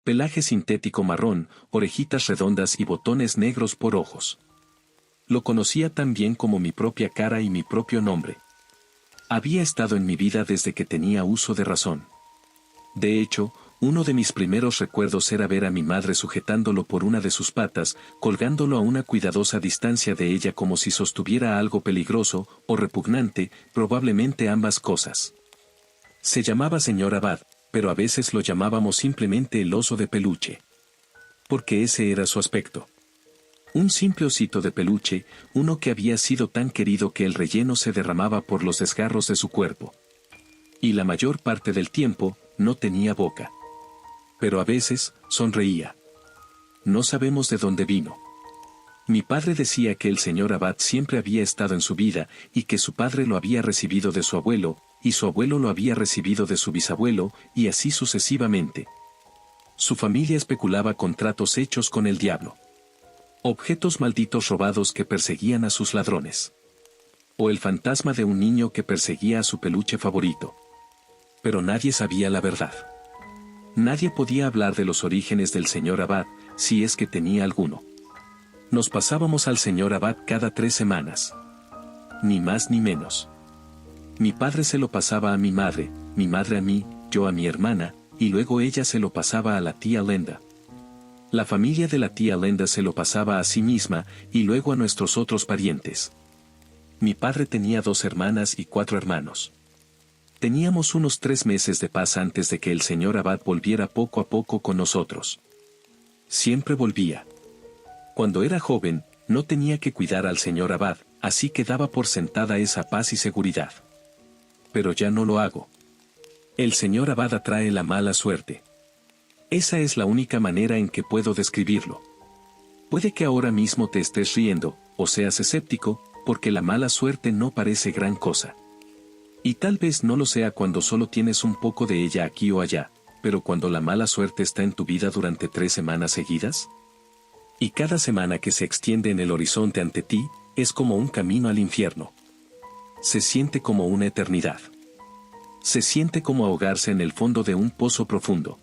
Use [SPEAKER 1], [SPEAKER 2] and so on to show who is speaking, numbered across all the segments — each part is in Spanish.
[SPEAKER 1] Pelaje sintético marrón, orejitas redondas y botones negros por ojos. Lo conocía tan bien como mi propia cara y mi propio nombre. Había estado en mi vida desde que tenía uso de razón. De hecho, uno de mis primeros recuerdos era ver a mi madre sujetándolo por una de sus patas, colgándolo a una cuidadosa distancia de ella como si sostuviera algo peligroso o repugnante, probablemente ambas cosas. Se llamaba señor Abad, pero a veces lo llamábamos simplemente el oso de peluche. Porque ese era su aspecto. Un simple osito de peluche, uno que había sido tan querido que el relleno se derramaba por los desgarros de su cuerpo. Y la mayor parte del tiempo, no tenía boca. Pero a veces, sonreía. No sabemos de dónde vino. Mi padre decía que el señor Abad siempre había estado en su vida, y que su padre lo había recibido de su abuelo, y su abuelo lo había recibido de su bisabuelo, y así sucesivamente. Su familia especulaba con tratos hechos con el diablo. Objetos malditos robados que perseguían a sus ladrones. O el fantasma de un niño que perseguía a su peluche favorito. Pero nadie sabía la verdad. Nadie podía hablar de los orígenes del señor Abad, si es que tenía alguno. Nos pasábamos al señor Abad cada 3 semanas. Ni más ni menos. Mi padre se lo pasaba a mi madre a mí, yo a mi hermana, y luego ella se lo pasaba a la tía Lenda. La familia de la tía Lenda se lo pasaba a sí misma, y luego a nuestros otros parientes. Mi padre tenía 2 hermanas y 4 hermanos. Teníamos unos 3 meses de paz antes de que el señor Abad volviera poco a poco con nosotros. Siempre volvía. Cuando era joven, no tenía que cuidar al señor Abad, así que daba por sentada esa paz y seguridad. Pero ya no lo hago. El señor Abad atrae la mala suerte. Esa es la única manera en que puedo describirlo. Puede que ahora mismo te estés riendo, o seas escéptico, porque la mala suerte no parece gran cosa. Y tal vez no lo sea cuando solo tienes un poco de ella aquí o allá, pero cuando la mala suerte está en tu vida durante 3 semanas seguidas. Y cada semana que se extiende en el horizonte ante ti, es como un camino al infierno. Se siente como una eternidad. Se siente como ahogarse en el fondo de un pozo profundo.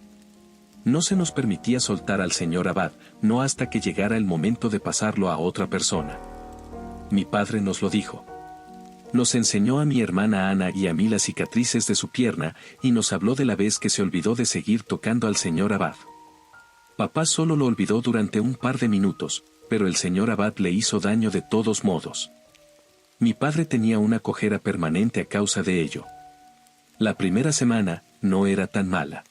[SPEAKER 1] No se nos permitía soltar al señor Abad, no hasta que llegara el momento de pasarlo a otra persona. Mi padre nos lo dijo. Nos enseñó a mi hermana Ana y a mí las cicatrices de su pierna, y nos habló de la vez que se olvidó de seguir tocando al señor Abad. Papá solo lo olvidó durante un par de minutos, pero el señor Abad le hizo daño de todos modos. Mi padre tenía una cojera permanente a causa de ello. La primera semana, no era tan mala.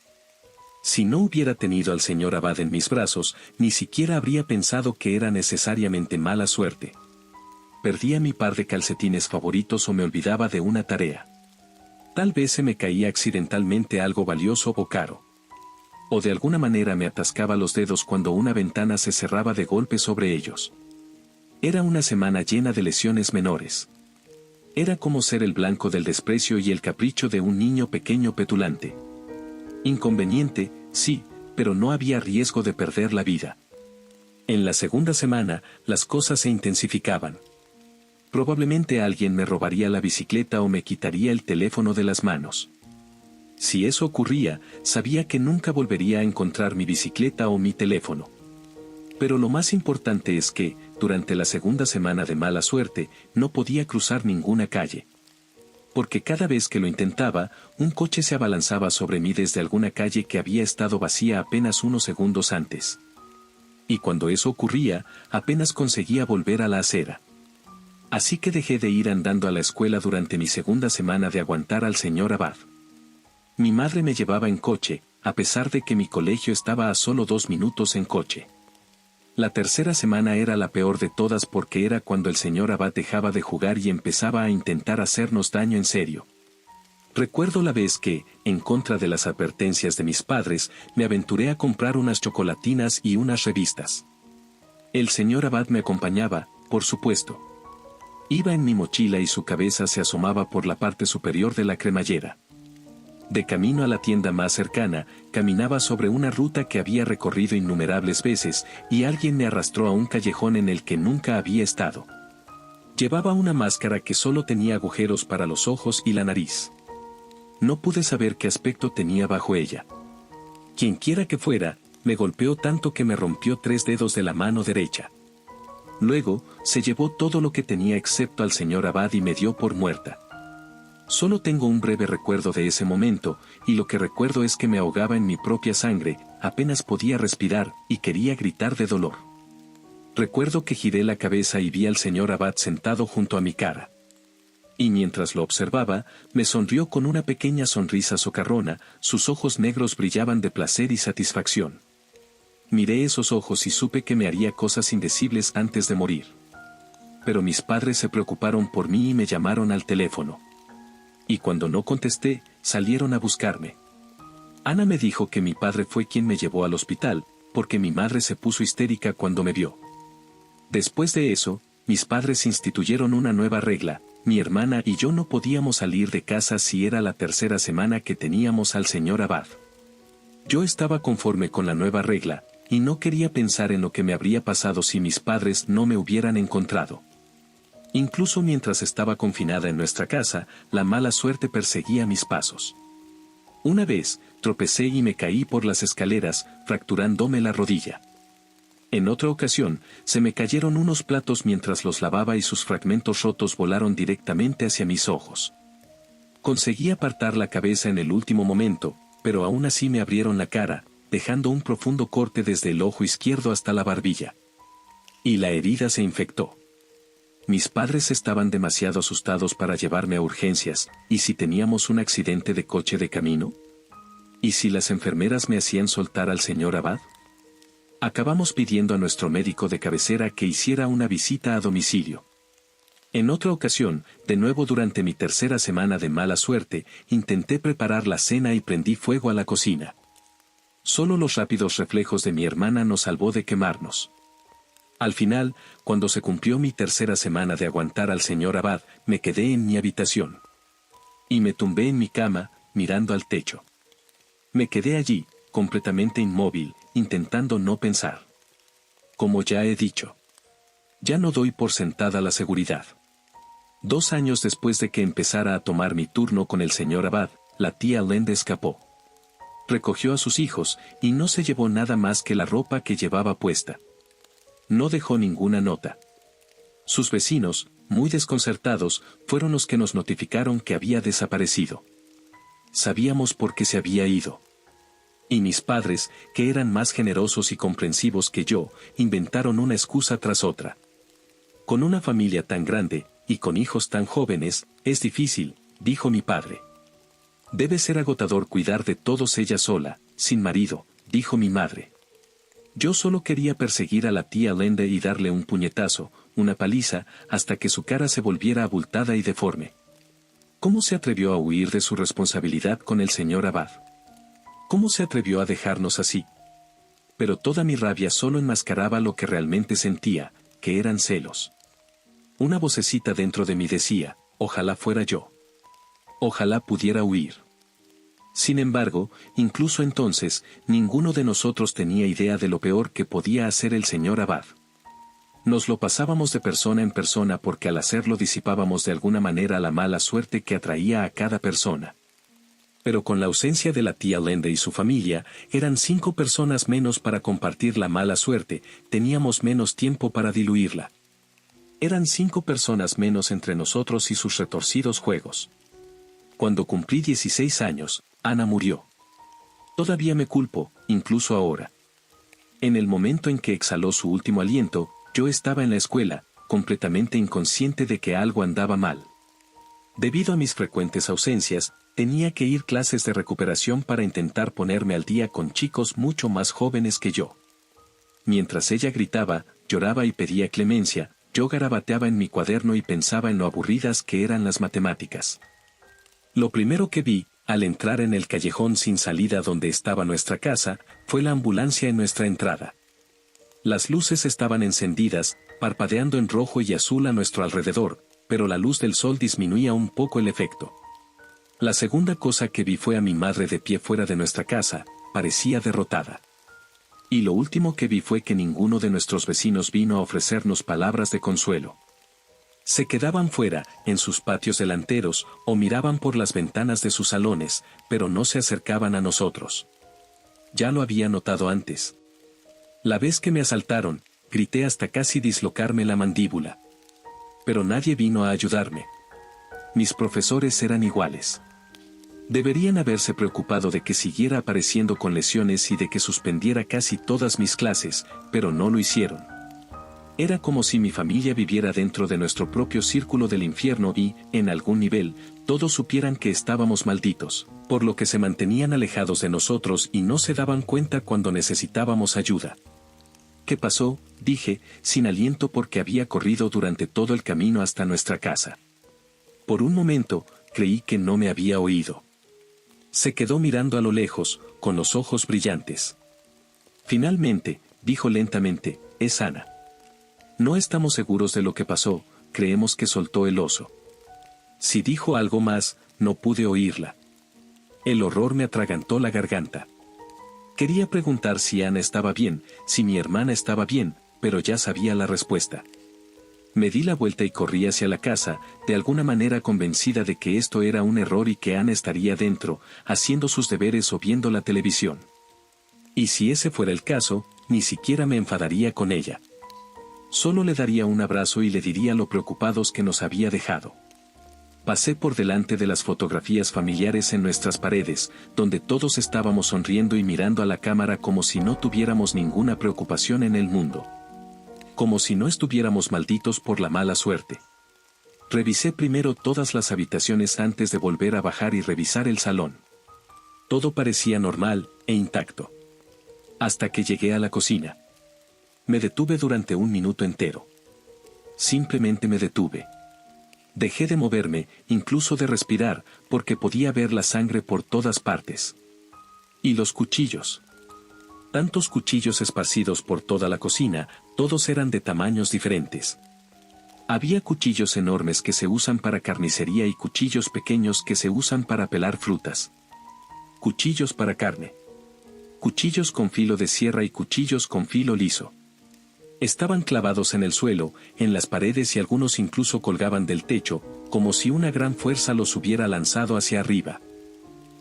[SPEAKER 1] Si no hubiera tenido al señor Abad en mis brazos, ni siquiera habría pensado que era necesariamente mala suerte. Perdía mi par de calcetines favoritos o me olvidaba de una tarea. Tal vez se me caía accidentalmente algo valioso o caro. O de alguna manera me atascaba los dedos cuando una ventana se cerraba de golpe sobre ellos. Era una semana llena de lesiones menores. Era como ser el blanco del desprecio y el capricho de un niño pequeño petulante. Inconveniente, sí, pero no había riesgo de perder la vida. En la segunda semana, las cosas se intensificaban. Probablemente alguien me robaría la bicicleta o me quitaría el teléfono de las manos. Si eso ocurría, sabía que nunca volvería a encontrar mi bicicleta o mi teléfono. Pero lo más importante es que, durante la segunda semana de mala suerte, no podía cruzar ninguna calle. Porque cada vez que lo intentaba, un coche se abalanzaba sobre mí desde alguna calle que había estado vacía apenas unos segundos antes. Y cuando eso ocurría, apenas conseguía volver a la acera. Así que dejé de ir andando a la escuela durante mi segunda semana de aguantar al señor Abad. Mi madre me llevaba en coche, a pesar de que mi colegio estaba a solo 2 minutos en coche. La tercera semana era la peor de todas porque era cuando el señor Abad dejaba de jugar y empezaba a intentar hacernos daño en serio. Recuerdo la vez que, en contra de las advertencias de mis padres, me aventuré a comprar unas chocolatinas y unas revistas. El señor Abad me acompañaba, por supuesto. Iba en mi mochila y su cabeza se asomaba por la parte superior de la cremallera. De camino a la tienda más cercana, caminaba sobre una ruta que había recorrido innumerables veces, y alguien me arrastró a un callejón en el que nunca había estado. Llevaba una máscara que solo tenía agujeros para los ojos y la nariz. No pude saber qué aspecto tenía bajo ella. Quienquiera que fuera, Me golpeó tanto que me rompió 3 dedos de la mano derecha. Luego, se llevó todo lo que tenía excepto al señor Abad y me dio por muerta. Solo tengo un breve recuerdo de ese momento, y lo que recuerdo es que me ahogaba en mi propia sangre, apenas podía respirar, y quería gritar de dolor. Recuerdo que giré la cabeza y vi al señor Abad sentado junto a mi cara. Y mientras lo observaba, me sonrió con una pequeña sonrisa socarrona, sus ojos negros brillaban de placer y satisfacción. Miré esos ojos y supe que me haría cosas indecibles antes de morir. Pero mis padres se preocuparon por mí y me llamaron al teléfono. Y cuando no contesté, salieron a buscarme. Ana me dijo que mi padre fue quien me llevó al hospital, porque mi madre se puso histérica cuando me vio. Después de eso, mis padres instituyeron una nueva regla: mi hermana y yo no podíamos salir de casa si era la 3ª semana que teníamos al señor Abad. Yo estaba conforme con la nueva regla, y no quería pensar en lo que me habría pasado si mis padres no me hubieran encontrado. Incluso mientras estaba confinada en nuestra casa, la mala suerte perseguía mis pasos. Una vez, tropecé y me caí por las escaleras, fracturándome la rodilla. En otra ocasión, se me cayeron unos platos mientras los lavaba y sus fragmentos rotos volaron directamente hacia mis ojos. Conseguí apartar la cabeza en el último momento, pero aún así me abrieron la cara, dejando un profundo corte desde el ojo izquierdo hasta la barbilla. Y la herida se infectó. Mis padres estaban demasiado asustados para llevarme a urgencias, ¿y si teníamos un accidente de coche de camino? ¿Y si las enfermeras me hacían soltar al señor Abad? Acabamos pidiendo a nuestro médico de cabecera que hiciera una visita a domicilio. En otra ocasión, de nuevo durante mi 3ª semana de mala suerte, intenté preparar la cena y prendí fuego a la cocina. Solo los rápidos reflejos de mi hermana nos salvó de quemarnos. Al final, cuando se cumplió mi 3ª semana de aguantar al señor Abad, me quedé en mi habitación. Y me tumbé en mi cama, mirando al techo. Me quedé allí, completamente inmóvil, intentando no pensar. Como ya he dicho, ya no doy por sentada la seguridad. 2 años después de que empezara a tomar mi turno con el señor Abad, la tía Lenda escapó. Recogió a sus hijos, y no se llevó nada más que la ropa que llevaba puesta. No dejó ninguna nota. Sus vecinos, muy desconcertados, fueron los que nos notificaron que había desaparecido. Sabíamos por qué se había ido. Y mis padres, que eran más generosos y comprensivos que yo, inventaron una excusa tras otra. Con una familia tan grande, y con hijos tan jóvenes, es difícil, dijo mi padre. Debe ser agotador cuidar de todos ella sola, sin marido, dijo mi madre. Yo solo quería perseguir a la tía Lenda y darle un puñetazo, una paliza, hasta que su cara se volviera abultada y deforme. ¿Cómo se atrevió a huir de su responsabilidad con el señor Abad? ¿Cómo se atrevió a dejarnos así? Pero toda mi rabia solo enmascaraba lo que realmente sentía, que eran celos. Una vocecita dentro de mí decía: ojalá fuera yo. Ojalá pudiera huir. Sin embargo, incluso entonces, ninguno de nosotros tenía idea de lo peor que podía hacer el señor Abad. Nos lo pasábamos de persona en persona porque al hacerlo disipábamos de alguna manera la mala suerte que atraía a cada persona. Pero con la ausencia de la tía Lenda y su familia, eran 5 personas menos para compartir la mala suerte, teníamos menos tiempo para diluirla. Eran 5 personas menos entre nosotros y sus retorcidos juegos. Cuando cumplí 16 años, Ana murió. Todavía me culpo, incluso ahora. En el momento en que exhaló su último aliento, yo estaba en la escuela, completamente inconsciente de que algo andaba mal. Debido a mis frecuentes ausencias, tenía que ir a clases de recuperación para intentar ponerme al día con chicos mucho más jóvenes que yo. Mientras ella gritaba, lloraba y pedía clemencia, yo garabateaba en mi cuaderno y pensaba en lo aburridas que eran las matemáticas. Lo primero que vi, al entrar en el callejón sin salida donde estaba nuestra casa, fue la ambulancia en nuestra entrada. Las luces estaban encendidas, parpadeando en rojo y azul a nuestro alrededor, pero la luz del sol disminuía un poco el efecto. La segunda cosa que vi fue a mi madre de pie fuera de nuestra casa, parecía derrotada. Y lo último que vi fue que ninguno de nuestros vecinos vino a ofrecernos palabras de consuelo. Se quedaban fuera, en sus patios delanteros, o miraban por las ventanas de sus salones, pero no se acercaban a nosotros. Ya lo había notado antes. La vez que me asaltaron, grité hasta casi dislocarme la mandíbula. Pero nadie vino a ayudarme. Mis profesores eran iguales. Deberían haberse preocupado de que siguiera apareciendo con lesiones y de que suspendiera casi todas mis clases, pero no lo hicieron. Era como si mi familia viviera dentro de nuestro propio círculo del infierno y, en algún nivel, todos supieran que estábamos malditos, por lo que se mantenían alejados de nosotros y no se daban cuenta cuando necesitábamos ayuda. ¿Qué pasó?, dije, sin aliento porque había corrido durante todo el camino hasta nuestra casa. Por un momento, creí que no me había oído. Se quedó mirando a lo lejos, con los ojos brillantes. Finalmente, dijo lentamente, es Ana. No estamos seguros de lo que pasó, creemos que soltó el oso. Si dijo algo más, no pude oírla. El horror me atragantó la garganta. Quería preguntar si Ana estaba bien, si mi hermana estaba bien, pero ya sabía la respuesta. Me di la vuelta y corrí hacia la casa, de alguna manera convencida de que esto era un error y que Ana estaría dentro, haciendo sus deberes o viendo la televisión. Y si ese fuera el caso, ni siquiera me enfadaría con ella. Solo le daría un abrazo y le diría lo preocupados que nos había dejado. Pasé por delante de las fotografías familiares en nuestras paredes, donde todos estábamos sonriendo y mirando a la cámara como si no tuviéramos ninguna preocupación en el mundo. Como si no estuviéramos malditos por la mala suerte. Revisé primero todas las habitaciones antes de volver a bajar y revisar el salón. Todo parecía normal e intacto. Hasta que llegué a la cocina. Me detuve durante un minuto entero. Simplemente me detuve. Dejé de moverme, incluso de respirar, porque podía ver la sangre por todas partes. Y los cuchillos. Tantos cuchillos esparcidos por toda la cocina, todos eran de tamaños diferentes. Había cuchillos enormes que se usan para carnicería y cuchillos pequeños que se usan para pelar frutas. Cuchillos para carne. Cuchillos con filo de sierra y cuchillos con filo liso. Estaban clavados en el suelo, en las paredes y algunos incluso colgaban del techo, como si una gran fuerza los hubiera lanzado hacia arriba.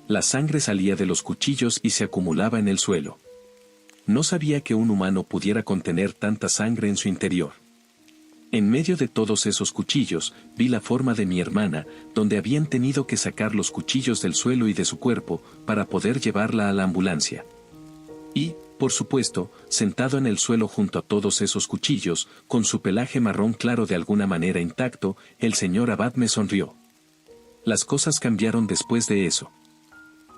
[SPEAKER 1] La sangre salía de los cuchillos y se acumulaba en el suelo. No sabía que un humano pudiera contener tanta sangre en su interior. En medio de todos esos cuchillos, vi la forma de mi hermana, donde habían tenido que sacar los cuchillos del suelo y de su cuerpo, para poder llevarla a la ambulancia. Y, por supuesto, sentado en el suelo junto a todos esos cuchillos, con su pelaje marrón claro de alguna manera intacto, el señor Abad me sonrió. Las cosas cambiaron después de eso.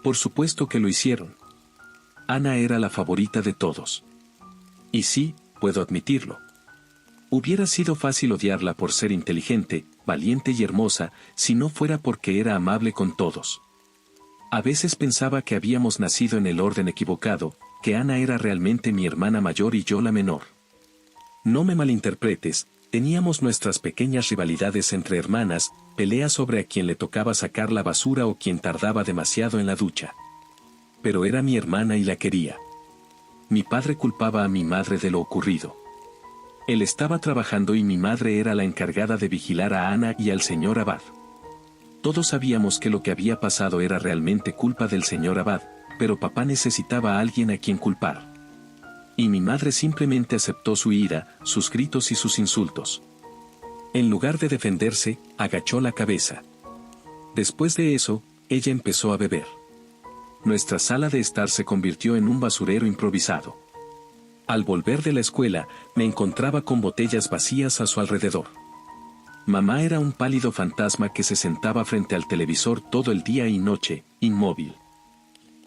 [SPEAKER 1] Por supuesto que lo hicieron. Ana era la favorita de todos. Y sí, puedo admitirlo. Hubiera sido fácil odiarla por ser inteligente, valiente y hermosa, si no fuera porque era amable con todos. A veces pensaba que habíamos nacido en el orden equivocado, que Ana era realmente mi hermana mayor y yo la menor. No me malinterpretes, teníamos nuestras pequeñas rivalidades entre hermanas, peleas sobre a quién le tocaba sacar la basura o quien tardaba demasiado en la ducha. Pero era mi hermana y la quería. Mi padre culpaba a mi madre de lo ocurrido. Él estaba trabajando y mi madre era la encargada de vigilar a Ana y al señor Abad. Todos sabíamos que lo que había pasado era realmente culpa del señor Abad, pero papá necesitaba a alguien a quien culpar. Y mi madre simplemente aceptó su ira, sus gritos y sus insultos. En lugar de defenderse, agachó la cabeza. Después de eso, ella empezó a beber. Nuestra sala de estar se convirtió en un basurero improvisado. Al volver de la escuela, me encontraba con botellas vacías a su alrededor. Mamá era un pálido fantasma que se sentaba frente al televisor todo el día y noche, inmóvil.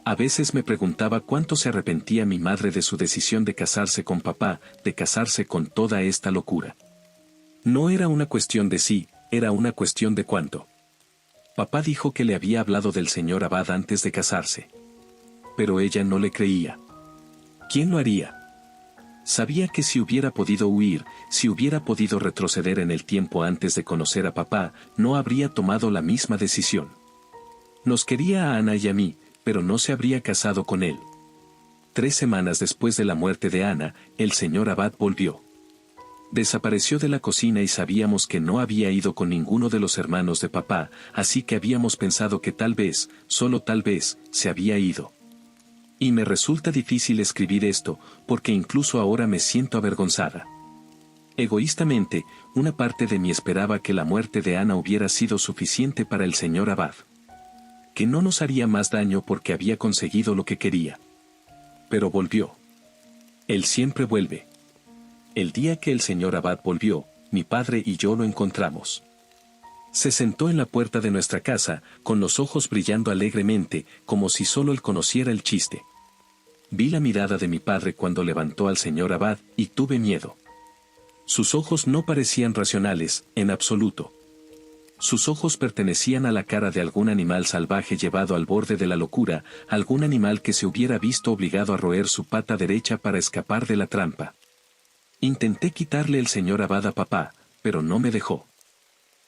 [SPEAKER 1] A veces me preguntaba cuánto se arrepentía mi madre de su decisión de casarse con papá, de casarse con toda esta locura. No era una cuestión de sí, era una cuestión de cuánto. Papá dijo que le había hablado del señor Abad antes de casarse. Pero ella no le creía. ¿Quién lo haría? Sabía que si hubiera podido huir, si hubiera podido retroceder en el tiempo antes de conocer a papá, no habría tomado la misma decisión. Nos quería a Ana y a mí, pero no se habría casado con él. 3 semanas después de la muerte de Ana, el señor Abad volvió. Desapareció de la cocina y sabíamos que no había ido con ninguno de los hermanos de papá, así que habíamos pensado que tal vez, solo tal vez, se había ido. Y me resulta difícil escribir esto, porque incluso ahora me siento avergonzada. Egoístamente, una parte de mí esperaba que la muerte de Ana hubiera sido suficiente para el señor Abad. Que no nos haría más daño porque había conseguido lo que quería. Pero volvió. Él siempre vuelve. El día que el señor Abad volvió, mi padre y yo lo encontramos. Se sentó en la puerta de nuestra casa, con los ojos brillando alegremente, como si solo él conociera el chiste. Vi la mirada de mi padre cuando levantó al señor Abad, y tuve miedo. Sus ojos no parecían racionales, en absoluto. Sus ojos pertenecían a la cara de algún animal salvaje llevado al borde de la locura, algún animal que se hubiera visto obligado a roer su pata derecha para escapar de la trampa. Intenté quitarle el señor Abad a papá, pero no me dejó.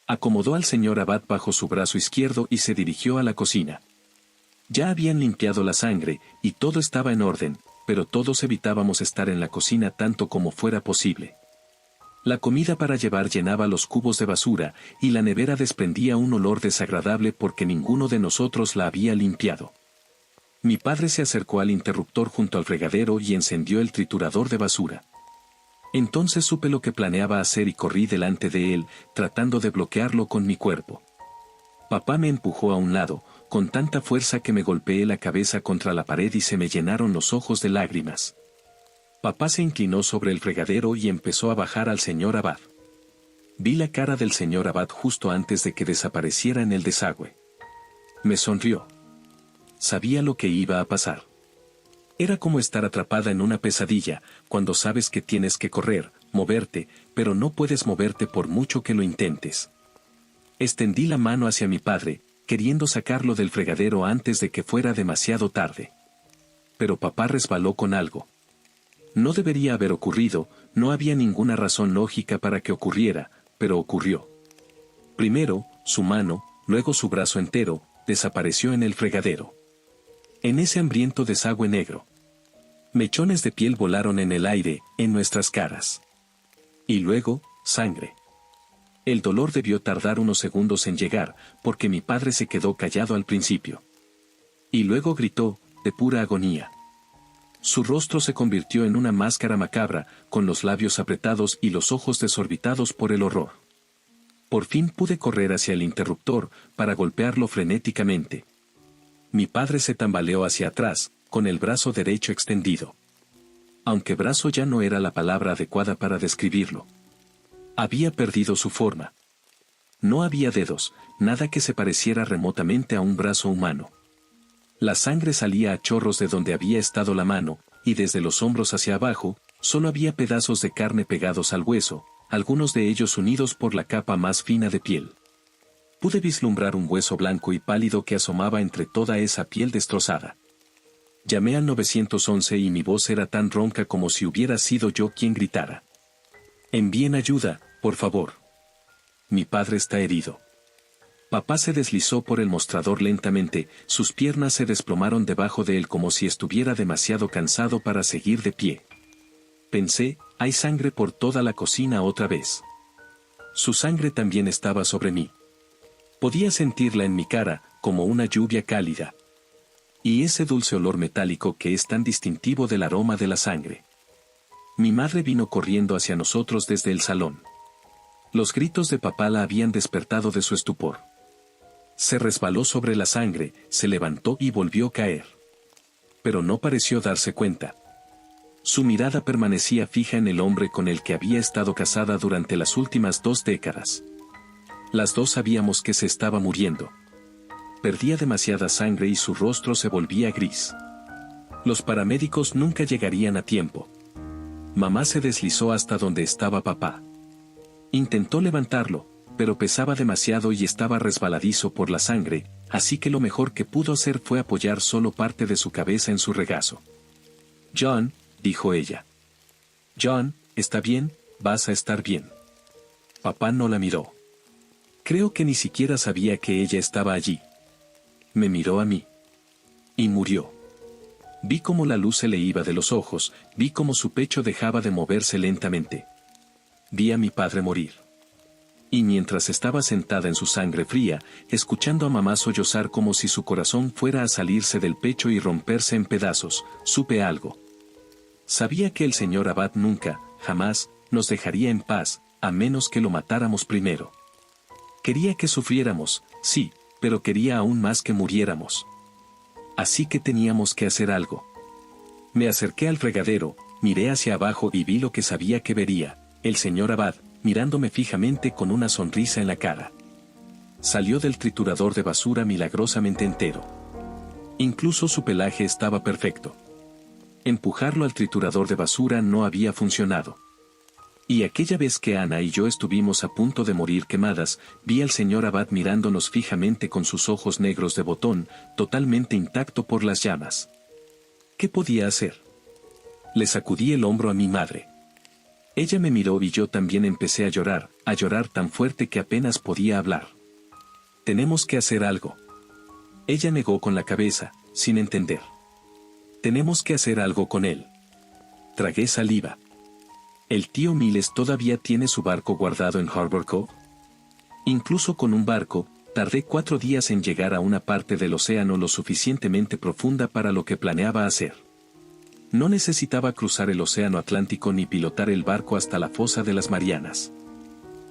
[SPEAKER 1] Acomodó al señor Abad bajo su brazo izquierdo y se dirigió a la cocina. Ya habían limpiado la sangre, y todo estaba en orden, pero todos evitábamos estar en la cocina tanto como fuera posible. La comida para llevar llenaba los cubos de basura, y la nevera desprendía un olor desagradable porque ninguno de nosotros la había limpiado. Mi padre se acercó al interruptor junto al fregadero y encendió el triturador de basura. Entonces supe lo que planeaba hacer y corrí delante de él, tratando de bloquearlo con mi cuerpo. Papá me empujó a un lado, con tanta fuerza que me golpeé la cabeza contra la pared y se me llenaron los ojos de lágrimas. Papá se inclinó sobre el fregadero y empezó a bajar al señor Abad. Vi la cara del señor Abad justo antes de que desapareciera en el desagüe. Me sonrió. Sabía lo que iba a pasar. Era como estar atrapada en una pesadilla, cuando sabes que tienes que correr, moverte, pero no puedes moverte por mucho que lo intentes. Extendí la mano hacia mi padre, queriendo sacarlo del fregadero antes de que fuera demasiado tarde. Pero papá resbaló con algo. No debería haber ocurrido, no había ninguna razón lógica para que ocurriera, pero ocurrió. Primero, su mano, luego su brazo entero, desapareció en el fregadero. En ese hambriento desagüe negro. Mechones de piel volaron en el aire, en nuestras caras. Y luego, sangre. El dolor debió tardar unos segundos en llegar, porque mi padre se quedó callado al principio. Y luego gritó, de pura agonía. Su rostro se convirtió en una máscara macabra, con los labios apretados y los ojos desorbitados por el horror. Por fin pude correr hacia el interruptor, para golpearlo frenéticamente. Mi padre se tambaleó hacia atrás, con el brazo derecho extendido. Aunque brazo ya no era la palabra adecuada para describirlo. Había perdido su forma. No había dedos, nada que se pareciera remotamente a un brazo humano. La sangre salía a chorros de donde había estado la mano, y desde los hombros hacia abajo, solo había pedazos de carne pegados al hueso, algunos de ellos unidos por la capa más fina de piel. Pude vislumbrar un hueso blanco y pálido que asomaba entre toda esa piel destrozada. Llamé al 911 y mi voz era tan ronca como si hubiera sido yo quien gritara. «Envíen ayuda, por favor. Mi padre está herido». Papá se deslizó por el mostrador lentamente, sus piernas se desplomaron debajo de él como si estuviera demasiado cansado para seguir de pie. Pensé, hay sangre por toda la cocina otra vez. Su sangre también estaba sobre mí. Podía sentirla en mi cara, como una lluvia cálida. Y ese dulce olor metálico que es tan distintivo del aroma de la sangre. Mi madre vino corriendo hacia nosotros desde el salón. Los gritos de papá la habían despertado de su estupor. Se resbaló sobre la sangre, se levantó y volvió a caer. Pero no pareció darse cuenta. Su mirada permanecía fija en el hombre con el que había estado casada durante las últimas 2 décadas. Las dos sabíamos que se estaba muriendo. Perdía demasiada sangre y su rostro se volvía gris. Los paramédicos nunca llegarían a tiempo. Mamá se deslizó hasta donde estaba papá. Intentó levantarlo, pero pesaba demasiado y estaba resbaladizo por la sangre, así que lo mejor que pudo hacer fue apoyar solo parte de su cabeza en su regazo. «John», dijo ella. «John, ¿está bien? Vas a estar bien». Papá no la miró. Creo que ni siquiera sabía que ella estaba allí. Me miró a mí. Y murió. Vi cómo la luz se le iba de los ojos, vi cómo su pecho dejaba de moverse lentamente. Vi a mi padre morir. Y mientras estaba sentada en su sangre fría, escuchando a mamá sollozar como si su corazón fuera a salirse del pecho y romperse en pedazos, supe algo. Sabía que el señor Abad nunca, jamás, nos dejaría en paz, a menos que lo matáramos primero. Quería que sufriéramos, sí, pero quería aún más que muriéramos. Así que teníamos que hacer algo. Me acerqué al fregadero, miré hacia abajo y vi lo que sabía que vería, el señor Abad, mirándome fijamente con una sonrisa en la cara. Salió del triturador de basura milagrosamente entero. Incluso su pelaje estaba perfecto. Empujarlo al triturador de basura no había funcionado. Y aquella vez que Ana y yo estuvimos a punto de morir quemadas, vi al señor Abad mirándonos fijamente con sus ojos negros de botón, totalmente intacto por las llamas. ¿Qué podía hacer? Le sacudí el hombro a mi madre. Ella me miró y yo también empecé a llorar tan fuerte que apenas podía hablar. Tenemos que hacer algo. Ella negó con la cabeza, sin entender. Tenemos que hacer algo con él. Tragué saliva. ¿El tío Miles todavía tiene su barco guardado en Harbor Cove? Incluso con un barco, tardé 4 días en llegar a una parte del océano lo suficientemente profunda para lo que planeaba hacer. No necesitaba cruzar el océano Atlántico ni pilotar el barco hasta la fosa de las Marianas.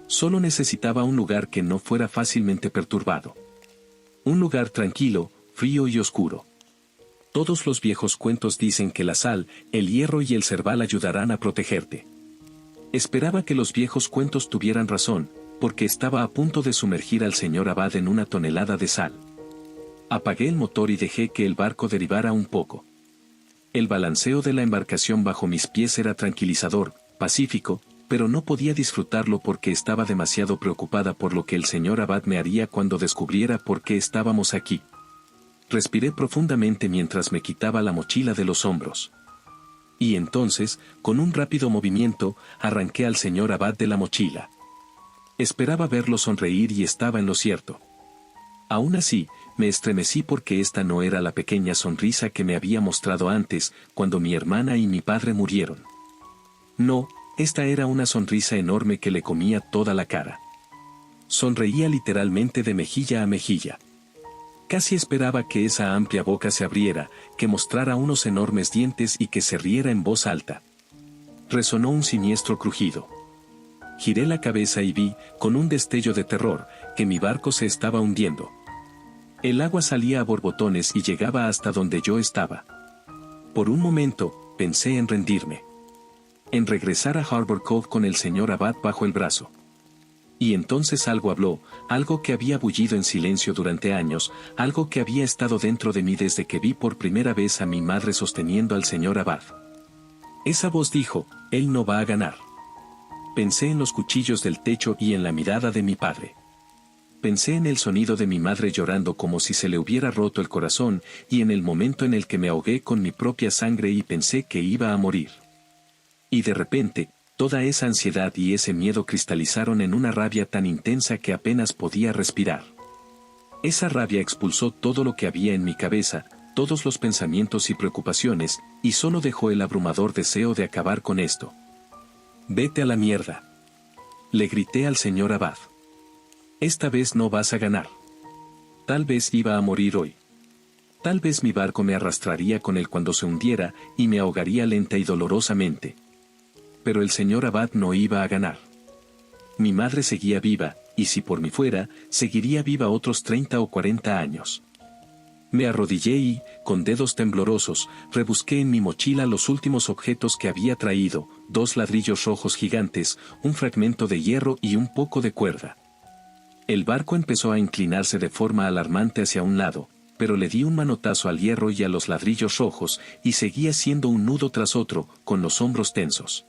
[SPEAKER 1] Solo necesitaba un lugar que no fuera fácilmente perturbado. Un lugar tranquilo, frío y oscuro. Todos los viejos cuentos dicen que la sal, el hierro y el cerval ayudarán a protegerte. Esperaba que los viejos cuentos tuvieran razón, porque estaba a punto de sumergir al señor Abad en una tonelada de sal. Apagué el motor y dejé que el barco derivara un poco. El balanceo de la embarcación bajo mis pies era tranquilizador, pacífico, pero no podía disfrutarlo porque estaba demasiado preocupada por lo que el señor Abad me haría cuando descubriera por qué estábamos aquí. Respiré profundamente mientras me quitaba la mochila de los hombros. Y entonces, con un rápido movimiento, arranqué al señor Abad de la mochila. Esperaba verlo sonreír y estaba en lo cierto. Aún así, me estremecí porque esta no era la pequeña sonrisa que me había mostrado antes, cuando mi hermana y mi padre murieron. No, esta era una sonrisa enorme que le comía toda la cara. Sonreía literalmente de mejilla a mejilla. Casi esperaba que esa amplia boca se abriera, que mostrara unos enormes dientes y que se riera en voz alta. Resonó un siniestro crujido. Giré la cabeza y vi, con un destello de terror, que mi barco se estaba hundiendo. El agua salía a borbotones y llegaba hasta donde yo estaba. Por un momento, pensé en rendirme. En regresar a Harbor Cove con el señor Abad bajo el brazo. Y entonces algo habló, algo que había bullido en silencio durante años, algo que había estado dentro de mí desde que vi por primera vez a mi madre sosteniendo al señor Abad. Esa voz dijo, él no va a ganar. Pensé en los cuchillos del techo y en la mirada de mi padre. Pensé en el sonido de mi madre llorando como si se le hubiera roto el corazón, y en el momento en el que me ahogué con mi propia sangre y pensé que iba a morir. Y de repente, toda esa ansiedad y ese miedo cristalizaron en una rabia tan intensa que apenas podía respirar. Esa rabia expulsó todo lo que había en mi cabeza, todos los pensamientos y preocupaciones, y solo dejó el abrumador deseo de acabar con esto. «Vete a la mierda», le grité al señor Abad. «Esta vez no vas a ganar. Tal vez iba a morir hoy. Tal vez mi barco me arrastraría con él cuando se hundiera y me ahogaría lenta y dolorosamente. Pero el señor Abad no iba a ganar. Mi madre seguía viva, y si por mí fuera, seguiría viva otros 30 o 40 años. Me arrodillé y, con dedos temblorosos, rebusqué en mi mochila los últimos objetos que había traído, 2 ladrillos rojos gigantes, un fragmento de hierro y un poco de cuerda. El barco empezó a inclinarse de forma alarmante hacia un lado, pero le di un manotazo al hierro y a los ladrillos rojos, y seguía haciendo un nudo tras otro, con los hombros tensos.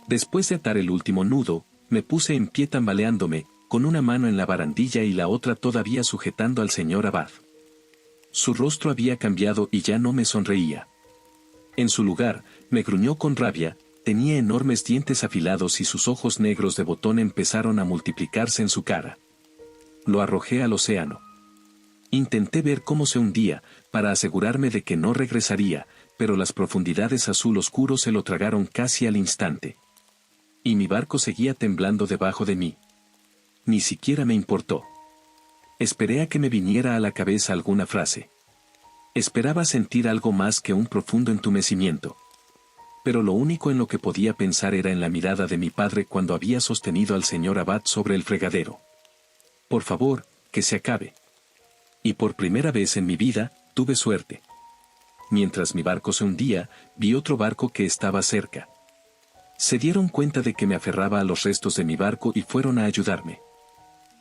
[SPEAKER 1] Después de atar el último nudo, me puse en pie tambaleándome, con una mano en la barandilla y la otra todavía sujetando al señor Abad. Su rostro había cambiado y ya no me sonreía. En su lugar, me gruñó con rabia, tenía enormes dientes afilados y sus ojos negros de botón empezaron a multiplicarse en su cara. Lo arrojé al océano. Intenté ver cómo se hundía, para asegurarme de que no regresaría, pero las profundidades azul oscuro se lo tragaron casi al instante. Y mi barco seguía temblando debajo de mí. ni siquiera me importó. Esperé a que me viniera a la cabeza alguna frase. Esperaba sentir algo más que un profundo entumecimiento. Pero lo único en lo que podía pensar era en la mirada de mi padre cuando había sostenido al señor Abad sobre el fregadero. Por favor, que se acabe. Y por primera vez en mi vida, tuve suerte. Mientras mi barco se hundía, vi otro barco que estaba cerca. Se dieron cuenta de que me aferraba a los restos de mi barco y fueron a ayudarme.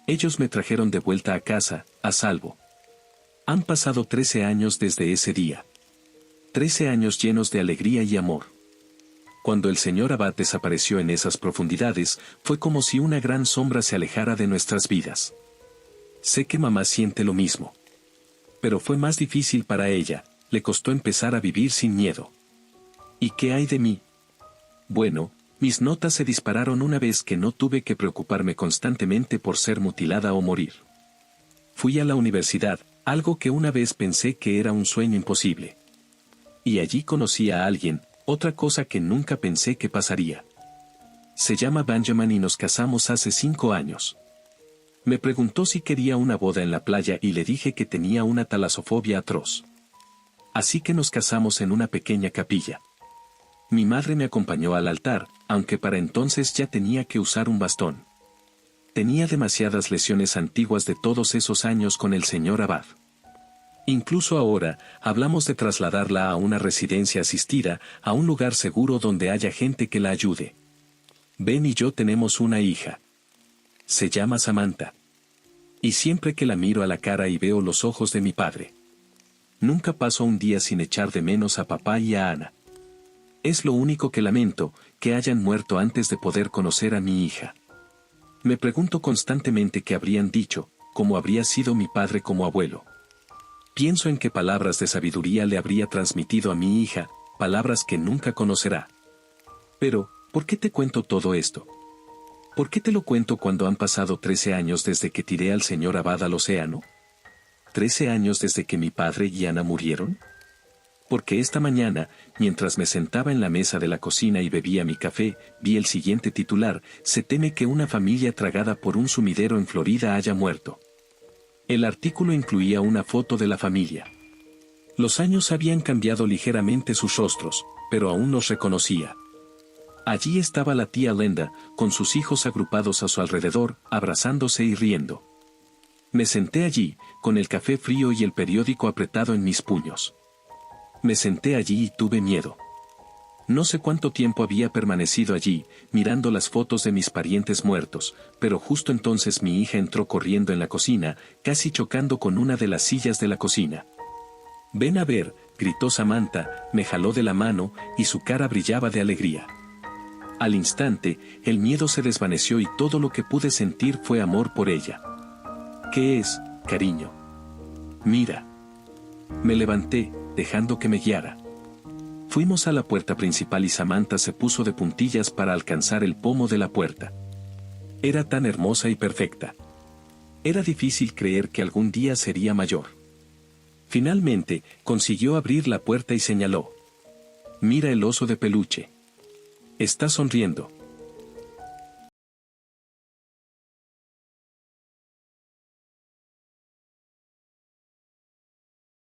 [SPEAKER 1] Ellos me trajeron de vuelta a casa, a salvo. Han pasado 13 años desde ese día. 13 años llenos de alegría y amor. Cuando el señor Abad desapareció en esas profundidades, fue como si una gran sombra se alejara de nuestras vidas. Sé que mamá siente lo mismo. Pero fue más difícil para ella, le costó empezar a vivir sin miedo. ¿Y qué hay de mí? Bueno, mis notas se dispararon una vez que no tuve que preocuparme constantemente por ser mutilada o morir. Fui a la universidad, algo que una vez pensé que era un sueño imposible. Y allí conocí a alguien, otra cosa que nunca pensé que pasaría. Se llama Benjamin y nos casamos hace 5 años. Me preguntó si quería una boda en la playa y le dije que tenía una talasofobia atroz. Así que nos casamos en una pequeña capilla. Mi madre me acompañó al altar, aunque para entonces ya tenía que usar un bastón. Tenía demasiadas lesiones antiguas de todos esos años con el señor Abad. Incluso ahora, hablamos de trasladarla a una residencia asistida, a un lugar seguro donde haya gente que la ayude. Ben y yo tenemos una hija. Se llama Samantha. Y siempre que la miro a la cara y veo los ojos de mi padre. Nunca paso un día sin echar de menos a papá y a Ana. Es lo único que lamento, que hayan muerto antes de poder conocer a mi hija. Me pregunto constantemente qué habrían dicho, cómo habría sido mi padre como abuelo. Pienso en qué palabras de sabiduría le habría transmitido a mi hija, palabras que nunca conocerá. Pero, ¿por qué te cuento todo esto? ¿Por qué te lo cuento cuando han pasado 13 años desde que tiré al señor Abad al océano? ¿13 años desde que mi padre y Ana murieron? Porque esta mañana, mientras me sentaba en la mesa de la cocina y bebía mi café, vi el siguiente titular: se teme que una familia tragada por un sumidero en Florida haya muerto. El artículo incluía una foto de la familia. Los años habían cambiado ligeramente sus rostros, pero aún los reconocía. Allí estaba la tía Lenda, con sus hijos agrupados a su alrededor, abrazándose y riendo. Me senté allí, con el café frío y el periódico apretado en mis puños. Me senté allí y tuve miedo. No sé cuánto tiempo había permanecido allí, mirando las fotos de mis parientes muertos, pero justo entonces mi hija entró corriendo en la cocina, casi chocando con una de las sillas de la cocina. «Ven a ver», gritó Samantha, me jaló de la mano, y su cara brillaba de alegría. Al instante, el miedo se desvaneció y todo lo que pude sentir fue amor por ella. «¿Qué es, cariño?» «Mira». Me levanté, dejando que me guiara. Fuimos a la puerta principal y Samantha se puso de puntillas para alcanzar el pomo de la puerta. Era tan hermosa y perfecta. Era difícil creer que algún día sería mayor. Finalmente, consiguió abrir la puerta y señaló. «Mira el oso de peluche. Está sonriendo».